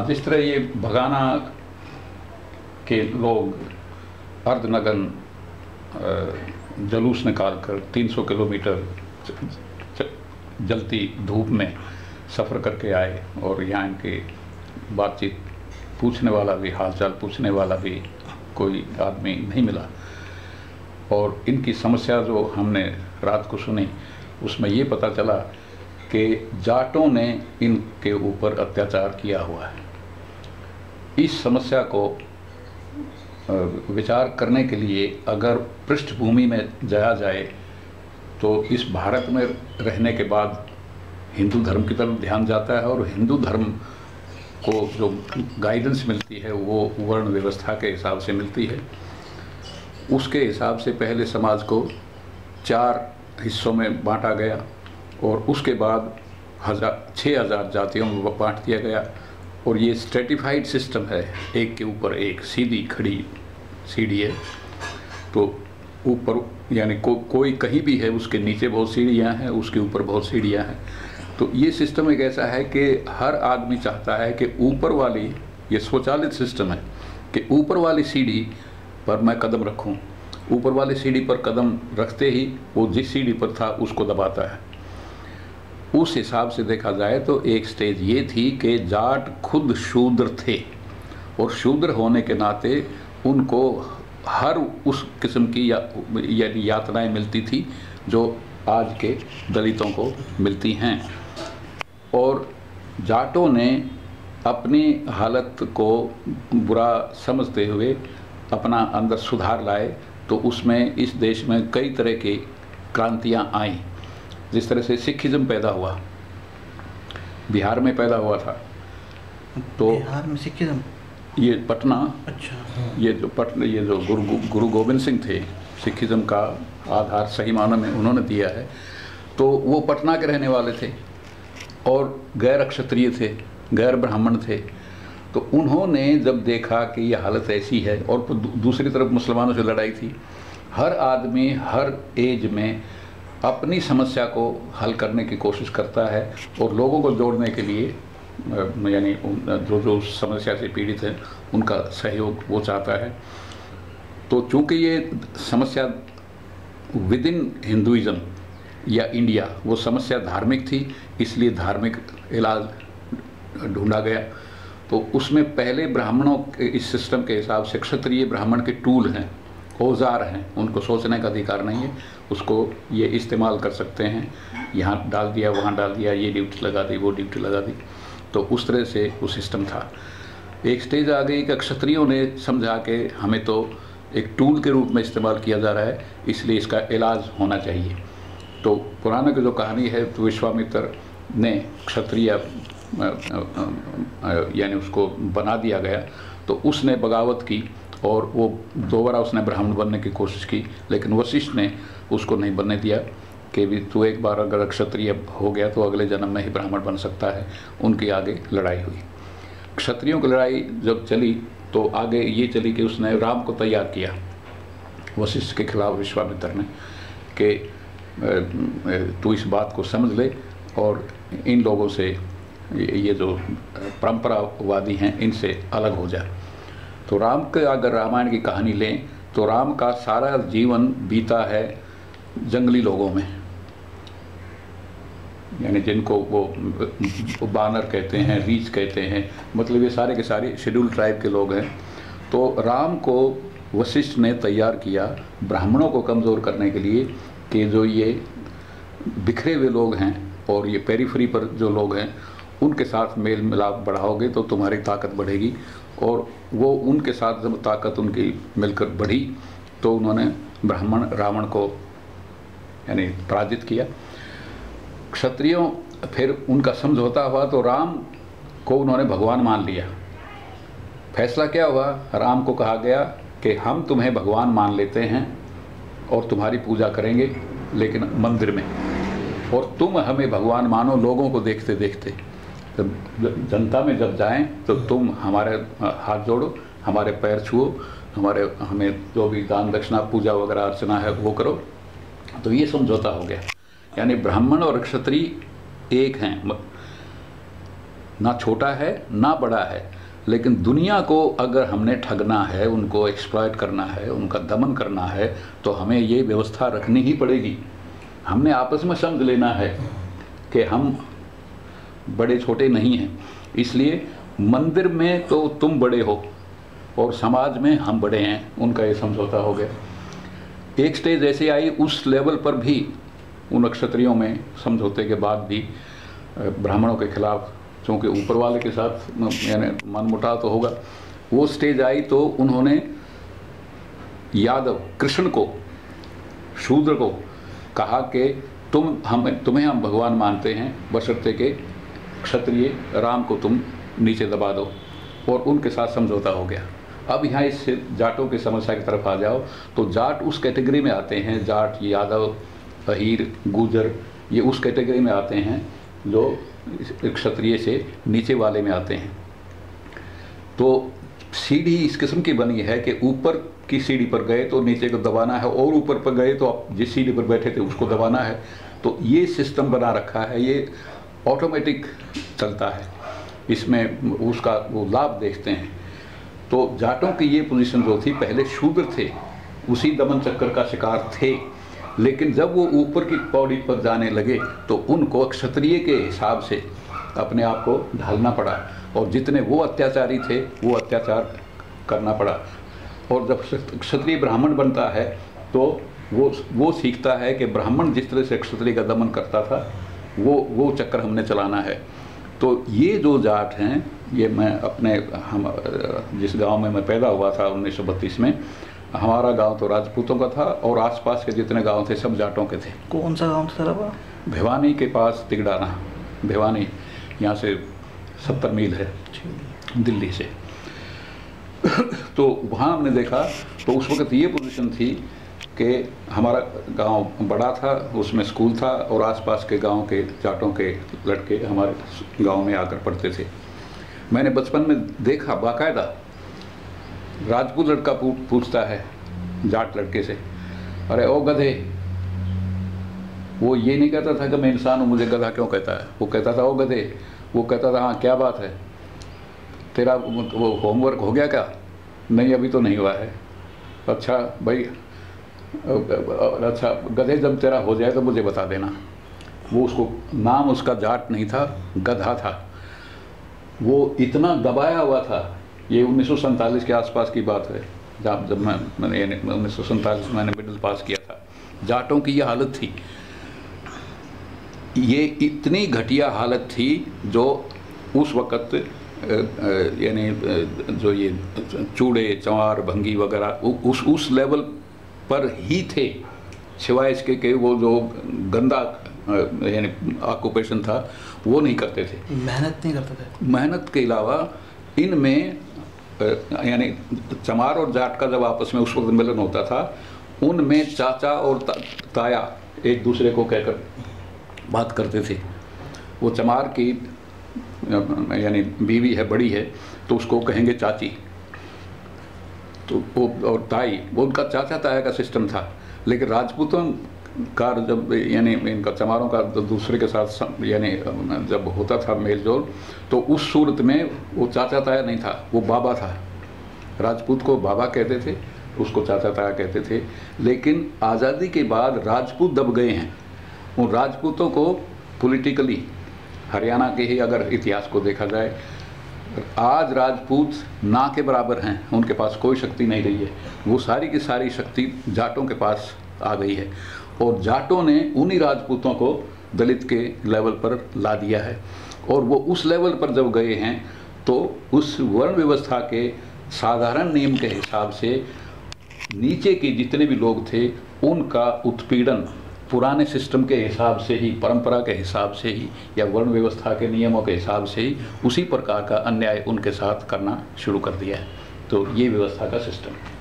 जिस तरह ये भगाना के लोग अर्धनग्न जुलूस निकाल कर 300 किलोमीटर जलती धूप में सफ़र करके आए और यहाँ इनके बातचीत पूछने वाला भी, हालचाल पूछने वाला भी कोई आदमी नहीं मिला। और इनकी समस्या जो हमने रात को सुनी उसमें ये पता चला कि जाटों ने इनके ऊपर अत्याचार किया हुआ है। इस समस्या को विचार करने के लिए अगर पृष्ठभूमि में जाया जाए तो इस भारत में रहने के बाद हिंदू धर्म की तरफ ध्यान जाता है और हिंदू धर्म को जो गाइडेंस मिलती है वो वर्ण व्यवस्था के हिसाब से मिलती है। उसके हिसाब से पहले समाज को 4 हिस्सों में बांटा गया और उसके बाद 6000 जातियों में बांट दिया गया। और ये स्ट्रेटिफाइड सिस्टम है, एक के ऊपर एक सीधी खड़ी सीढ़ी है। तो ऊपर यानी कोई कहीं भी है, उसके नीचे बहुत सीढ़ियाँ हैं, उसके ऊपर बहुत सीढ़ियाँ हैं। तो ये सिस्टम एक ऐसा है कि हर आदमी चाहता है कि ऊपर वाली, ये स्वचालित सिस्टम है कि ऊपर वाली सीढ़ी पर मैं कदम रखूं। ऊपर वाली सीढ़ी पर कदम रखते ही वो जिस सीढ़ी पर था उसको दबाता है। उस हिसाब से देखा जाए तो एक स्टेज ये थी कि जाट खुद शूद्र थे और शूद्र होने के नाते उनको हर उस किस्म की यातनाएं मिलती थी जो आज के दलितों को मिलती हैं। और जाटों ने अपनी हालत को बुरा समझते हुए अपना अंदर सुधार लाए। तो उसमें इस देश में कई तरह की क्रांतियां आईं। जिस तरह से सिखिज्म पैदा हुआ, बिहार में पैदा हुआ था। तो बिहार में सिखिज्म, ये पटना, अच्छा, ये जो गुरु गोविंद सिंह थे, सिखिज्म का आधार सही मानों में उन्होंने दिया है। तो वो पटना के रहने वाले थे और गैर क्षत्रिय थे, गैर ब्राह्मण थे। तो उन्होंने जब देखा कि ये हालत ऐसी है और दूसरी तरफ मुसलमानों से लड़ाई थी, हर आदमी हर एज में अपनी समस्या को हल करने की कोशिश करता है और लोगों को जोड़ने के लिए यानी जो समस्या से पीड़ित हैं उनका सहयोग वो चाहता है। तो चूँकि ये समस्या विद इन हिंदुइज्म या इंडिया वो समस्या धार्मिक थी, इसलिए धार्मिक इलाज ढूंढा गया। तो उसमें पहले ब्राह्मणों के इस सिस्टम के हिसाब से क्षत्रिय ब्राह्मण के टूल हैं, औजार हैं, उनको सोचने का अधिकार नहीं है, उसको ये इस्तेमाल कर सकते हैं, यहाँ डाल दिया वहाँ डाल दिया, ये ड्यूटी लगा दी वो ड्यूटी लगा दी। तो उस तरह से वो सिस्टम था। एक स्टेज आ गई कि क्षत्रियों ने समझा कि हमें तो एक टूल के रूप में इस्तेमाल किया जा रहा है, इसलिए इसका इलाज होना चाहिए। तो पुराना की जो कहानी है तो विश्वामित्र ने क्षत्रिय यानी उसको बना दिया गया। तो उसने बगावत की और वो दोबारा उसने ब्राह्मण बनने की कोशिश की, लेकिन वशिष्ठ ने उसको नहीं बनने दिया कि भी तू एक बार अगर क्षत्रिय हो गया तो अगले जन्म में ही ब्राह्मण बन सकता है। उनकी आगे लड़ाई हुई। क्षत्रियों की लड़ाई जब चली तो आगे ये चली कि उसने राम को तैयार किया वशिष्ठ के खिलाफ विश्वामित्र ने कि तू इस बात को समझ ले और इन लोगों से, ये जो परंपरावादी हैं, इनसे अलग हो जा। तो राम के अगर रामायण की कहानी लें तो राम का सारा जीवन बीता है जंगली लोगों में, यानी जिनको वो बानर कहते हैं, रीछ कहते हैं, मतलब ये सारे के सारे शेड्यूल ट्राइब के लोग हैं। तो राम को वशिष्ठ ने तैयार किया ब्राह्मणों को कमज़ोर करने के लिए कि जो ये बिखरे हुए लोग हैं और ये पेरीफरी पर जो लोग हैं उनके साथ मेल मिलाप बढ़ाओगे तो तुम्हारी ताकत बढ़ेगी। और वो उनके साथ जब ताकत उनकी मिलकर बढ़ी तो उन्होंने ब्राह्मण रावण को यानी पराजित किया। क्षत्रियों फिर उनका समझौता हुआ तो राम को उन्होंने भगवान मान लिया। फैसला क्या हुआ, राम को कहा गया कि हम तुम्हें भगवान मान लेते हैं और तुम्हारी पूजा करेंगे लेकिन मंदिर में, और तुम हमें भगवान मानो लोगों को देखते देखते। जब जनता में जब जाएं तो तुम हमारे हाथ जोड़ो, हमारे पैर छुओ, हमें जो भी दान दक्षिणा पूजा वगैरह अर्चना है वो करो। तो ये समझौता हो गया, यानी ब्राह्मण और क्षत्रिय एक हैं। ना छोटा है ना बड़ा है, लेकिन दुनिया को अगर हमने ठगना है, उनको एक्सप्लॉइट करना है, उनका दमन करना है, तो हमें ये व्यवस्था रखनी ही पड़ेगी। हमने आपस में समझ लेना है कि हम बड़े छोटे नहीं हैं। इसलिए मंदिर में तो तुम बड़े हो और समाज में हम बड़े हैं, उनका ये समझौता हो गया। एक स्टेज ऐसे आई, उस लेवल पर भी उन क्षत्रियों में समझौते के बाद भी ब्राह्मणों के खिलाफ, क्योंकि ऊपर वाले के साथ यानी मनमुटाव तो होगा, वो स्टेज आई तो उन्होंने यादव कृष्ण को, शूद्र को कहा कि तुम्हें हम भगवान मानते हैं, बशर्ते के क्षत्रिय राम को तुम नीचे दबा दो, और उनके साथ समझौता हो गया। अब यहाँ इस जाटों की समस्या की तरफ आ जाओ तो जाट उस कैटेगरी में आते हैं, जाट, यादव, अहीर, गुजर, ये उस कैटेगरी में आते हैं जो क्षत्रिय से नीचे वाले में आते हैं। तो सीढ़ी इस किस्म की बनी है कि ऊपर की सीढ़ी पर गए तो नीचे को दबाना है, और ऊपर पर गए तो आप जिस सीढ़ी पर बैठे थे उसको दबाना है। तो ये सिस्टम बना रखा है, ये ऑटोमेटिक चलता है, इसमें उसका वो लाभ देखते हैं। तो जाटों की ये पोजीशन जो थी, पहले शूद्र थे, उसी दमन चक्कर का शिकार थे, लेकिन जब वो ऊपर की पौड़ी पर जाने लगे तो उनको क्षत्रिय के हिसाब से अपने आप को ढालना पड़ा, और जितने वो अत्याचारी थे वो अत्याचार करना पड़ा। और जब क्षत्रिय ब्राह्मण बनता है तो वो सीखता है कि ब्राह्मण जिस तरह से क्षत्रिय का दमन करता था वो चक्कर हमने चलाना है। तो ये जो जाट हैं, ये मैं हम जिस गांव में मैं पैदा हुआ था 1932 में, हमारा गांव तो राजपूतों का था और आसपास के जितने गांव थे सब जाटों के थे। कौन सा गांव था? भिवानी के पास तिगड़ाना, भिवानी यहाँ से 70 मील है दिल्ली से। तो वहाँ हमने देखा तो उस वक़्त ये पोजीशन थी कि हमारा गांव बड़ा था, उसमें स्कूल था, और आसपास के गांव के जाटों के लड़के हमारे गांव में आकर पढ़ते थे। मैंने बचपन में देखा, बाकायदा राजपूत लड़का पूछता है जाट लड़के से, अरे ओ गधे। वो ये नहीं कहता था कि मैं इंसान हूँ, मुझे गधा क्यों कहता है, वो कहता था ओ गधे। वो कहता था हाँ क्या बात है, तेरा वो होमवर्क हो गया क्या? नहीं अभी तो नहीं हुआ है। अच्छा भाई, अच्छा गधे जब तेरा हो जाए तो मुझे बता देना। वो उसको नाम उसका जाट नहीं था, गधा था। वो इतना दबाया हुआ था, ये 1947 के आसपास की बात है, जब मैंने 1947 में मैंने मिडिल पास किया था। जाटों की ये हालत थी, ये इतनी घटिया हालत थी जो उस वक़्त यानी जो ये चूड़े, चंवार, भंगी वगैरह उस लेवल पर ही थे, सिवाय इसके कि वो जो गंदा यानी ऑक्यूपेशन था वो नहीं करते थे, मेहनत नहीं करते थे। मेहनत के अलावा इनमें यानी चमार और जाट का जब आपस में उस वक्त मिलन होता था, उनमें चाचा और ताया एक दूसरे को कहकर बात करते थे। वो चमार की यानी बीवी है, बड़ी है, तो उसको कहेंगे चाची, तो वो और ताई, वो उनका चाचा ताया का सिस्टम था। लेकिन राजपूतों का जब यानी इनका चमारों का दूसरे के साथ यानी जब होता था मेल जोल, तो उस सूरत में वो चाचा ताया नहीं था, वो बाबा था। राजपूत को बाबा कहते थे, उसको चाचा ताया कहते थे। लेकिन आज़ादी के बाद राजपूत दब गए हैं। उन राजपूतों को पॉलिटिकली, हरियाणा के ही अगर इतिहास को देखा जाए, आज राजपूत ना के बराबर हैं, उनके पास कोई शक्ति नहीं रही है। वो सारी की सारी शक्ति जाटों के पास आ गई है, और जाटों ने उन्हीं राजपूतों को दलित के लेवल पर ला दिया है। और वो उस लेवल पर जब गए हैं तो उस वर्ण व्यवस्था के साधारण नियम के हिसाब से नीचे के जितने भी लोग थे उनका उत्पीड़न पुराने सिस्टम के हिसाब से ही, परंपरा के हिसाब से ही, या वर्ण व्यवस्था के नियमों के हिसाब से ही उसी प्रकार का अन्याय उनके साथ करना शुरू कर दिया है। तो ये व्यवस्था का सिस्टम है।